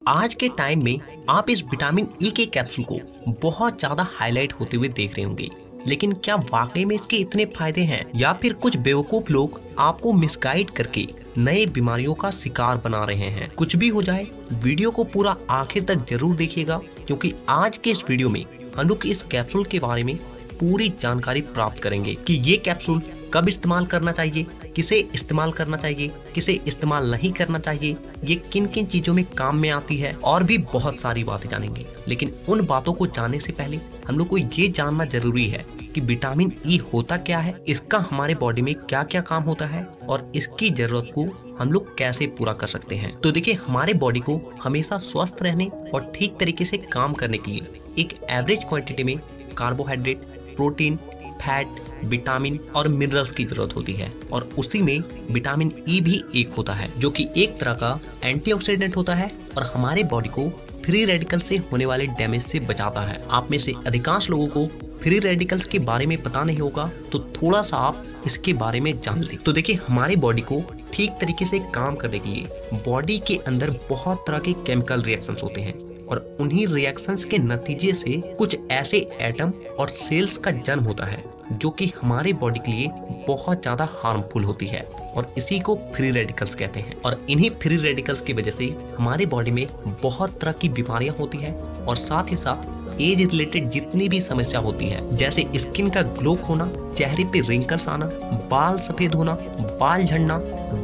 आज के टाइम में आप इस विटामिन ई के कैप्सूल को बहुत ज्यादा हाईलाइट होते हुए देख रहे होंगे। लेकिन क्या वाकई में इसके इतने फायदे हैं या फिर कुछ बेवकूफ लोग आपको मिसगाइड करके नए बीमारियों का शिकार बना रहे हैं? कुछ भी हो जाए, वीडियो को पूरा आखिर तक जरूर देखिएगा, क्योंकि आज के इस वीडियो में हम लोग इस कैप्सूल के बारे में पूरी जानकारी प्राप्त करेंगे कि ये कैप्सूल कब इस्तेमाल करना चाहिए, किसे इस्तेमाल करना चाहिए, किसे इस्तेमाल नहीं करना चाहिए, ये किन किन चीजों में काम में आती है, और भी बहुत सारी बातें जानेंगे। लेकिन उन बातों को जानने से पहले हम लोग को ये जानना जरूरी है कि विटामिन ई होता क्या है, इसका हमारे बॉडी में क्या क्या काम होता है और इसकी जरूरत को हम लोग कैसे पूरा कर सकते हैं। तो देखिए, हमारे बॉडी को हमेशा स्वस्थ रहने और ठीक तरीके से काम करने के लिए एक एवरेज क्वांटिटी में कार्बोहाइड्रेट, प्रोटीन, फैट, विटामिन और मिनरल्स की जरूरत होती है। और उसी में विटामिन ई भी एक होता है, जो कि एक तरह का एंटीऑक्सीडेंट होता है और हमारे बॉडी को फ्री रेडिकल से होने वाले डैमेज से बचाता है। आप में से अधिकांश लोगों को फ्री रेडिकल्स के बारे में पता नहीं होगा, तो थोड़ा सा आप इसके बारे में जान लें। तो देखिए, हमारे बॉडी को ठीक तरीके से काम करने के लिए बॉडी के अंदर बहुत तरह के केमिकल रिएक्शंस होते हैं, और उन्हीं रिएक्शंस के नतीजे से कुछ ऐसे एटम और सेल्स का जन्म होता है जो कि हमारे बॉडी के लिए बहुत ज्यादा हार्मफुल होती है, और इसी को फ्री रेडिकल्स कहते हैं। और इन्हीं फ्री रेडिकल्स की वजह से हमारे बॉडी में बहुत तरह की बीमारियां होती है, और साथ ही साथ एज रिलेटेड जितनी भी समस्या होती है, जैसे स्किन का ग्लो होना, चेहरे पे रिंकल्स आना, बाल सफेद होना, बाल झड़ना,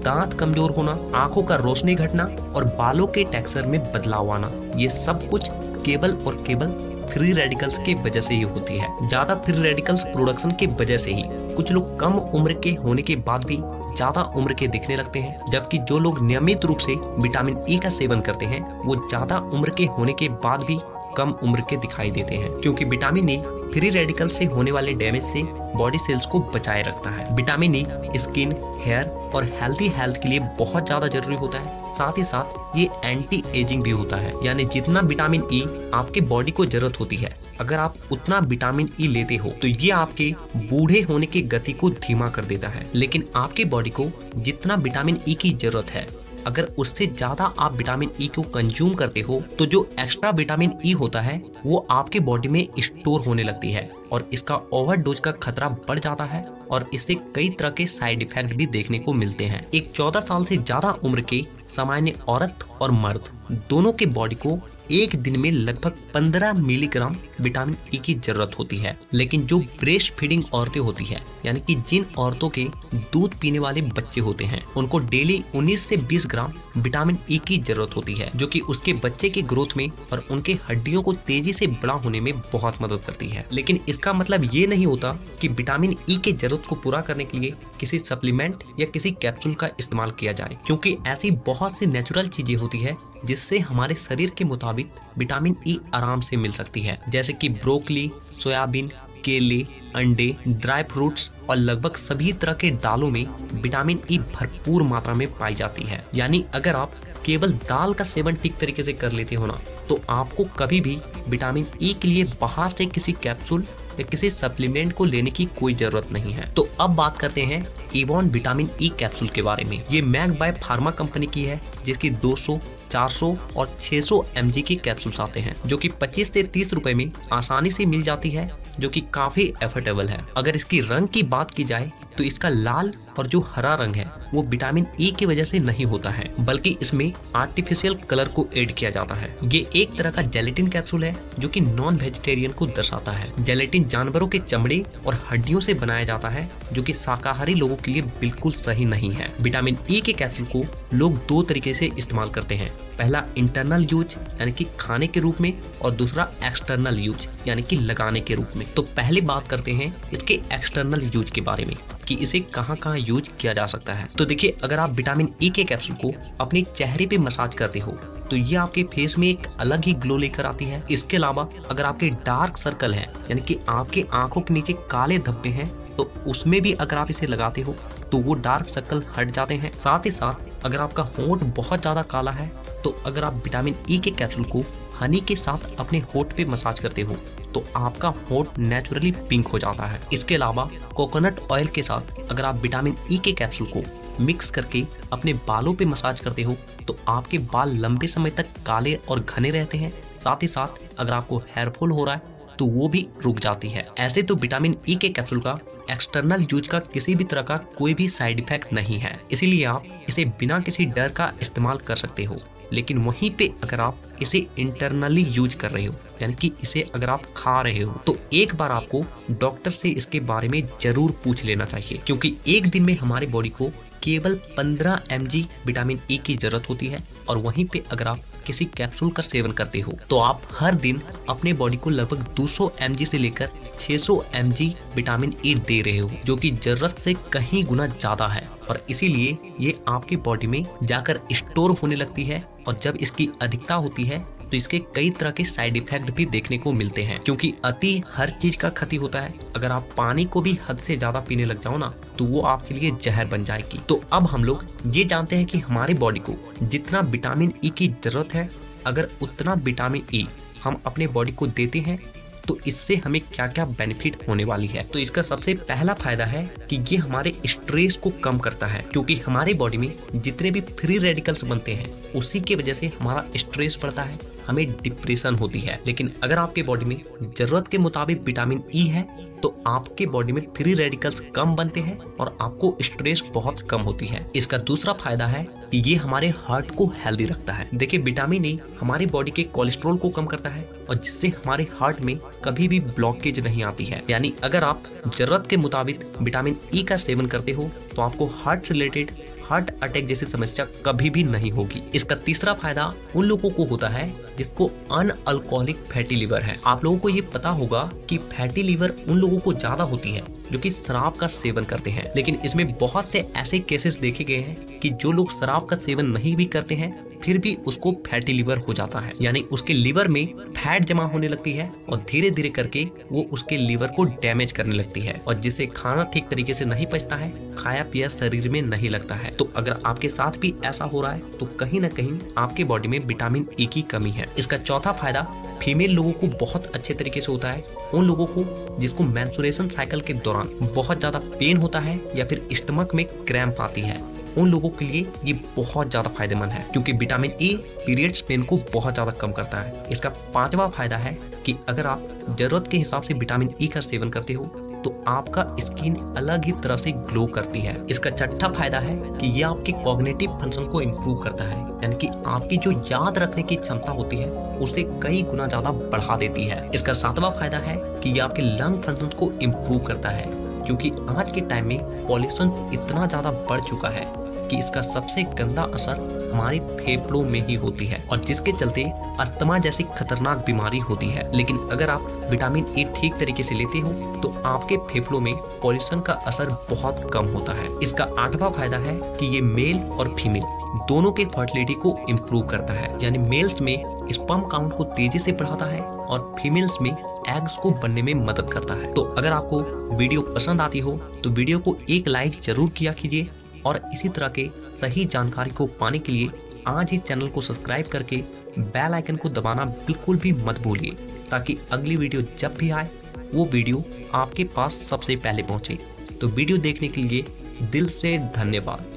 दांत कमजोर होना, आंखों का रोशनी घटना और बालों के टेक्सचर में बदलाव आना, ये सब कुछ केवल और केवल फ्री रेडिकल्स की वजह से ही होती है। ज्यादा फ्री रेडिकल्स प्रोडक्शन की वजह से ही कुछ लोग कम उम्र के होने के बाद भी ज्यादा उम्र के दिखने लगते हैं, जबकि जो लोग नियमित रूप से विटामिन ई का सेवन करते हैं वो ज्यादा उम्र के होने के बाद भी कम उम्र के दिखाई देते हैं, क्योंकि विटामिन ई फ्री रेडिकल से होने वाले डैमेज से बॉडी सेल्स को बचाए रखता है। विटामिन ई स्किन, हेयर और हेल्थी हेल्थ के लिए बहुत ज्यादा जरूरी होता है। साथ ही साथ ये एंटी एजिंग भी होता है, यानी जितना विटामिन ई आपके बॉडी को जरूरत होती है, अगर आप उतना विटामिन ई लेते हो तो ये आपके बूढ़े होने की गति को धीमा कर देता है। लेकिन आपके बॉडी को जितना विटामिन ई की जरूरत है, अगर उससे ज्यादा आप विटामिन ई को कंज्यूम करते हो तो जो एक्स्ट्रा विटामिन ई होता है वो आपके बॉडी में स्टोर होने लगती है, और इसका ओवरडोज का खतरा बढ़ जाता है, और इससे कई तरह के साइड इफेक्ट भी देखने को मिलते हैं। एक 14 साल से ज्यादा उम्र के सामान्य औरत और मर्द दोनों के बॉडी को एक दिन में लगभग 15 मिलीग्राम विटामिन ई की जरूरत होती है। लेकिन जो ब्रेस्ट फीडिंग औरतें होती है, यानी कि जिन औरतों के दूध पीने वाले बच्चे होते हैं, उनको डेली 19 से 20 ग्राम विटामिन ई की जरूरत होती है, जो कि उसके बच्चे के ग्रोथ में और उनके हड्डियों को तेजी से बड़ा होने में बहुत मदद करती है। लेकिन इसका मतलब ये नहीं होता कि विटामिन ई की जरूरत को पूरा करने के लिए किसी सप्लीमेंट या किसी कैप्सूल का इस्तेमाल किया जाए, क्योंकि ऐसी बहुत सी नेचुरल चीजें होती है जिससे हमारे शरीर के मुताबिक विटामिन ई आराम से मिल सकती है, जैसे कि ब्रोकली, सोयाबीन, केले, अंडे, ड्राई फ्रूट्स और लगभग सभी तरह के दालों में विटामिन ई भरपूर मात्रा में पाई जाती है। यानी अगर आप केवल दाल का सेवन ठीक तरीके से कर लेते हो ना, तो आपको कभी भी विटामिन ई के लिए बाहर से किसी कैप्सूल या किसी सप्लीमेंट को लेने की कोई जरूरत नहीं है। तो अब बात करते हैं एवॉन विटामिन ई कैप्सूल के बारे में। ये मैक बाय फार्मा कंपनी की है, जिसकी 200, 400 और 600 mg की कैप्सूल्स आते हैं, जो कि 25 से 30 रुपए में आसानी से मिल जाती है, जो कि काफी एफोर्डेबल है। अगर इसकी रंग की बात की जाए तो इसका लाल और जो हरा रंग है वो विटामिन ई की वजह से नहीं होता है, बल्कि इसमें आर्टिफिशियल कलर को ऐड किया जाता है। ये एक तरह का जेलेटिन कैप्सूल है, जो कि नॉन वेजिटेरियन को दर्शाता है। जेलेटिन जानवरों के चमड़े और हड्डियों से बनाया जाता है, जो कि शाकाहारी लोगों के लिए बिल्कुल सही नहीं है। विटामिन ई के कैप्सूल को लोग दो तरीके से इस्तेमाल करते हैं। पहला इंटरनल यूज यानी कि खाने के रूप में, और दूसरा एक्सटर्नल यूज यानी कि लगाने के रूप में। तो पहले बात करते हैं इसके एक्सटर्नल यूज के बारे में कि इसे कहाँ यूज किया जा सकता है। तो देखिए, अगर आप विटामिन ई के कैप्सूल को अपने चेहरे पे मसाज करते हो तो ये आपके फेस में एक अलग ही ग्लो लेकर आती है। इसके अलावा अगर आपके डार्क सर्कल है, यानी कि आपके आंखों के नीचे काले धब्बे हैं, तो उसमें भी अगर आप इसे लगाते हो तो वो डार्क सर्कल हट जाते हैं। साथ ही साथ अगर आपका होंठ बहुत ज्यादा काला है, तो अगर आप विटामिन ई के कैप्सूल को हनी के साथ अपने होंठ पे मसाज करते हो तो आपका होंठ नेचुरली पिंक हो जाता है। इसके अलावा कोकोनट ऑयल के साथ अगर आप विटामिन ई के कैप्सूल को मिक्स करके अपने बालों पे मसाज करते हो तो आपके बाल लंबे समय तक काले और घने रहते हैं। साथ ही साथ अगर आपको हेयर फॉल हो रहा है तो वो भी रुक जाती है। ऐसे तो विटामिन ई के कैप्सूल का एक्सटर्नल यूज का किसी भी तरह का कोई भी साइड इफेक्ट नहीं है, इसीलिए आप इसे बिना किसी डर का इस्तेमाल कर सकते हो। लेकिन वहीं पे अगर आप इसे इंटरनली यूज कर रहे हो, यानी कि इसे अगर आप खा रहे हो, तो एक बार आपको डॉक्टर से इसके बारे में जरूर पूछ लेना चाहिए, क्योंकि एक दिन में हमारी बॉडी को केवल 15 mg विटामिन ई की जरूरत होती है। और वहीं पे अगर आप किसी कैप्सूल का सेवन करते हो तो आप हर दिन अपने बॉडी को लगभग 200 mg से लेकर 600 mg विटामिन ई दे रहे हो, जो कि जरूरत से कहीं गुना ज्यादा है। और इसीलिए ये आपकी बॉडी में जाकर स्टोर होने लगती है, और जब इसकी अधिकता होती है तो इसके कई तरह के साइड इफेक्ट भी देखने को मिलते हैं, क्योंकि अति हर चीज का क्षति होता है। अगर आप पानी को भी हद से ज्यादा पीने लग जाओ ना तो वो आपके लिए जहर बन जाएगी। तो अब हम लोग ये जानते हैं कि हमारी बॉडी को जितना विटामिन ई की जरूरत है, अगर उतना विटामिन ई हम अपने बॉडी को देते हैं तो इससे हमें क्या क्या बेनिफिट होने वाली है। तो इसका सबसे पहला फायदा है कि ये हमारे स्ट्रेस को कम करता है, क्योंकि हमारे बॉडी में जितने भी फ्री रेडिकल्स बनते हैं उसी की वजह से हमारा स्ट्रेस बढ़ता है, हमें डिप्रेशन होती है। लेकिन अगर आपके बॉडी में जरूरत के मुताबिक विटामिन ई है तो आपके बॉडी में फ्री रेडिकल्स कम बनते हैं और आपको स्ट्रेस बहुत कम होती है। इसका दूसरा फायदा है कि ये हमारे हार्ट को हेल्दी रखता है। देखिए, विटामिन ई हमारी बॉडी के कोलेस्ट्रॉल को कम करता है और जिससे हमारे हार्ट में कभी भी ब्लॉकेज नहीं आती है। यानी अगर आप जरूरत के मुताबिक विटामिन ई का सेवन करते हो तो आपको हार्ट रिलेटेड हार्ट अटैक जैसी समस्या कभी भी नहीं होगी। इसका तीसरा फायदा उन लोगों को होता है जिसको अनअल्कोहलिक फैटी लिवर है। आप लोगों को ये पता होगा कि फैटी लिवर उन लोगों को ज्यादा होती है जो कि शराब का सेवन करते हैं, लेकिन इसमें बहुत से ऐसे केसेस देखे गए हैं कि जो लोग शराब का सेवन नहीं भी करते हैं फिर भी उसको फैटी लिवर हो जाता है। यानी उसके लिवर में फैट जमा होने लगती है और धीरे धीरे करके वो उसके लिवर को डैमेज करने लगती है, और जिससे खाना ठीक तरीके से नहीं पचता है, खाया पिया शरीर में नहीं लगता है। तो अगर आपके साथ भी ऐसा हो रहा है तो कहीं ना कहीं आपके बॉडी में विटामिन ई की कमी है। इसका चौथा फायदा फीमेल लोगों को बहुत अच्छे तरीके से होता है। उन लोगों को जिसको मेंस्ट्रुएशन साइकिल के दौरान बहुत ज्यादा पेन होता है या फिर स्टमक में क्रैम्प आती है, उन लोगों के लिए ये बहुत ज्यादा फायदेमंद है, क्योंकि विटामिन ई पीरियड्स पेन को बहुत ज्यादा कम करता है। इसका पांचवा फायदा है कि अगर आप जरूरत के हिसाब से विटामिन ई का सेवन करते हो तो आपका स्किन अलग ही तरह से ग्लो करती है। इसका छठा फायदा है कि ये आपके कॉग्निटिव फंक्शन को इम्प्रूव करता है, यानी कि आपकी जो याद रखने की क्षमता होती है उसे कई गुना ज्यादा बढ़ा देती है। इसका सातवां फायदा है कि ये आपके लंग फंक्शन को इम्प्रूव करता है, क्योंकि आज के टाइम में पॉल्यूशन इतना ज्यादा बढ़ चुका है कि इसका सबसे गंदा असर हमारे फेफड़ों में ही होती है, और जिसके चलते अस्थमा जैसी खतरनाक बीमारी होती है। लेकिन अगर आप विटामिन ई ठीक तरीके से लेते हो तो आपके फेफड़ों में पॉल्यूशन का असर बहुत कम होता है। इसका आठवां फायदा है कि ये मेल और फीमेल दोनों के फर्टिलिटी को इम्प्रूव करता है, यानी मेल्स में स्पर्म काउंट को तेजी से बढ़ाता है और फीमेल्स में एग्स को बनने में मदद करता है। तो अगर आपको वीडियो पसंद आती हो तो वीडियो को एक लाइक जरूर किया कीजिए, और इसी तरह के सही जानकारी को पाने के लिए आज ही चैनल को सब्सक्राइब करके बेल आइकन को दबाना बिल्कुल भी मत भूलिए, ताकि अगली वीडियो जब भी आए वो वीडियो आपके पास सबसे पहले पहुंचे। तो वीडियो देखने के लिए दिल से धन्यवाद।